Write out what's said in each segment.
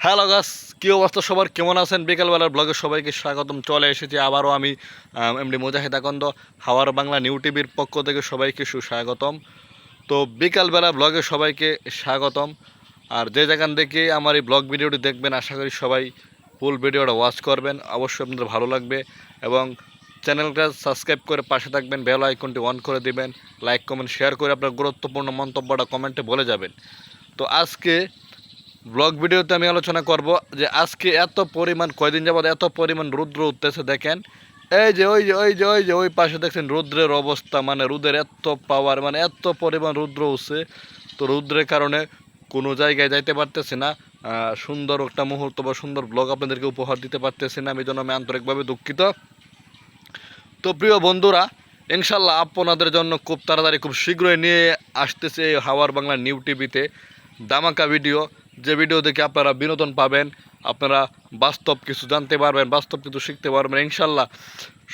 Hello গাছ, কী অবস্থা সবার, কেমন আছেন? বিকালবেলার ব্লগে সবাইকে স্বাগতম। চলে এসেছি আবারও আমি এমডি মুজাহিদ আকন্দ, হাওয়ার বাংলা নিউ টিভির পক্ষ থেকে সবাইকে সুস্বাগতম। তো বিকালবেলা ব্লগে সবাইকে স্বাগতম। আর যে যেখান থেকে আমার এই ব্লগ ভিডিওটি দেখবেন, আশা করি সবাই ফুল ভিডিওটা ওয়াচ করবেন, অবশ্যই আপনাদের ভালো লাগবে। এবং চ্যানেলটা সাবস্ক্রাইব করে পাশে থাকবেন, বেল আইকনটি অন করে দিবেন, লাইক কমেন্ট শেয়ার করে আপনার গুরুত্বপূর্ণ মন্তব্যটা কমেন্টে বলে যাবেন। তো আজকে ব্লগ ভিডিওতে আমি আলোচনা করব যে আজকে এত পরিমাণ, কয়দিন যাবৎ এত পরিমাণ রৌদ্র উঠতেছে। দেখেন এই যে ওই পাশে দেখছেন রৌদ্রের অবস্থা, মানে রোদের এত পাওয়ার, মানে এত পরিমাণ রৌদ্র উঠছে। তো রৌদ্রের কারণে কোনো জায়গায় যাইতে পারতেছি না, সুন্দর একটা মুহূর্ত বা সুন্দর ব্লগ আপনাদেরকে উপহার দিতে পারতেছি না। আমি জন্য আমি আন্তরিকভাবে দুঃখিত। তো প্রিয় বন্ধুরা, ইনশাল্লাহ আপনাদের জন্য খুব তাড়াতাড়ি, খুব শীঘ্রই নিয়ে আসতেছে এই হাওয়ার বাংলা নিউ টিভিতে দামাকা ভিডিও, যে ভিডিও দেখে আপনারা বিনোদন পাবেন, আপনারা বাস্তব কিছু জানতে পারবেন, বাস্তব কিছু শিখতে পারবেন। ইনশাল্লাহ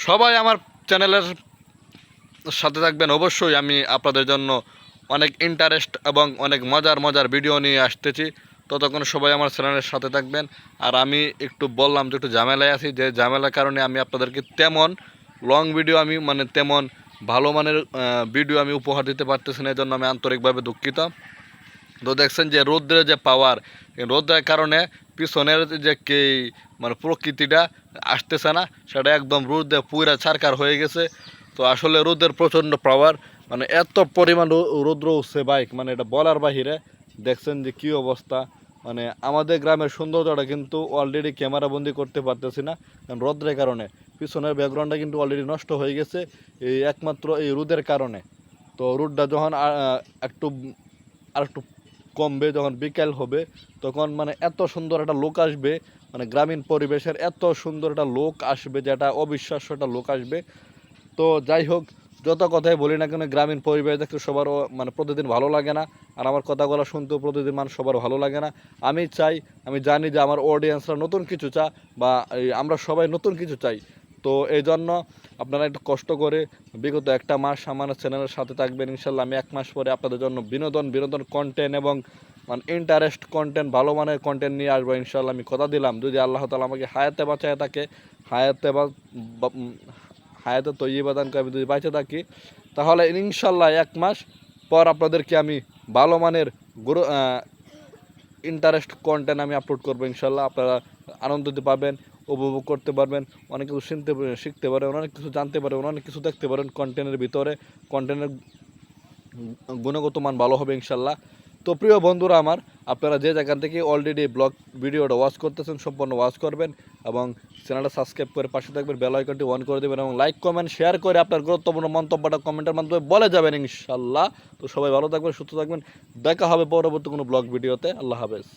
সবাই আমার চ্যানেলের সাথে থাকবেন। অবশ্যই আমি আপনাদের জন্য অনেক ইন্টারেস্ট এবং অনেক মজার ভিডিও নিয়ে আসতেছি। ততক্ষণ সবাই আমার চ্যানেলের সাথে থাকবেন। আর আমি একটু বললাম যে একটু ঝামেলায় আছি, যে ঝামেলার কারণে আমি আপনাদেরকে তেমন লং ভিডিও, আমি মানে তেমন ভালো মানের ভিডিও আমি উপহার দিতে পারতেছি না, এই জন্য আমি আন্তরিকভাবে দুঃখিত। তো দেখছেন যে রৌদ্রের যে পাওয়ার, রৌদ্রের কারণে পিছনের যে মানে প্রকৃতিটা আসতেছে না, সেটা একদম রোদে পুরা ছারকার হয়ে গেছে। তো আসলে রোদের প্রচণ্ড পাওয়ার, মানে এত পরিমাণ রৌদ্র উঠছে বাইক, মানে এটা বলার বাহিরে। দেখছেন যে কী অবস্থা, মানে আমাদের গ্রামের সৌন্দর্যটা কিন্তু অলরেডি ক্যামেরা বন্দি করতে পারতেছি না, কারণ রৌদ্রের কারণে পিছনের ব্যাকগ্রাউন্ডটা কিন্তু অলরেডি নষ্ট হয়ে গেছে এই একমাত্র এই রোদের কারণে। তো রোদটা যখন আর একটু কমবে, যখন বিকেল হবে, তখন মানে এত সুন্দর একটা লোক আসবে, মানে গ্রামীণ পরিবেশের এত সুন্দর একটা লোক আসবে, যেটা অবিশ্বাস্য একটা লোক আসবে। তো যাই হোক, যত কথাই বলি না কেন, গ্রামীণ পরিবেশ দেখতে সবার মানে প্রতিদিন ভালো লাগে না, আর আমার কথাগুলো শুনতেও প্রতিদিন মানুষ সবার ভালো লাগে না। আমি জানি যে আমার অডিয়েন্সরা নতুন কিছু চায়, বা আমরা সবাই নতুন কিছু চাই। তো এই জন্য আপনারা একটু কষ্ট করে বিগত একটা মাস আমার চ্যানেলের সাথে থাকবেন। ইনশাল্লাহ আমি এক মাস পরে আপনাদের জন্য বিনোদন কন্টেন্ট এবং মানে ইন্টারেস্ট কন্টেন্ট, ভালো মানের কন্টেন্ট নিয়ে আসবো ইনশাল্লাহ। আমি কথা দিলাম, যদি আল্লাহ তাআলা আমাকে হায়াতে বাঁচায় থাকে, হায়াতে তৈয়বা দান করে আমি যদি বাঁচে থাকি, তাহলে ইনশাল্লাহ এক মাস পর আপনাদেরকে আমি ভালো মানের ইন্টারেস্ট কন্টেন্ট আমি আপলোড করবো ইনশাল্লাহ। আপনারা আনন্দ দিতে পারবেন, উপভোগ করতে পারবেন, অনেক কিছু শিখতে পারেন, অনেক কিছু জানতে পারেন, অনেক কিছু দেখতে পারেন কন্টেন্টের ভিতরে। কন্টেন্টের গুণগত মান ভালো হবে ইনশাল্লাহ। তো প্রিয় বন্ধুরা আমার, আপনারা যে জায়গা থেকে অলরেডি ব্লগ ভিডিওটা ওয়াচ করতেছেন, সম্পূর্ণ ওয়াচ করবেন এবং চ্যানেলটা সাবস্ক্রাইব করে পাশে থাকবেন, বেল আইকনটি অন করে দেবেন এবং লাইক কমেন্ট শেয়ার করে আপনার গুরুত্বপূর্ণ মন্তব্যটা কমেন্টের মাধ্যমে বলে যাবেন ইনশাল্লাহ। তো সবাই ভালো থাকবেন, সুস্থ থাকবেন, দেখা হবে পরবর্তী কোনো ব্লগ ভিডিওতে। আল্লাহ হাফেজ।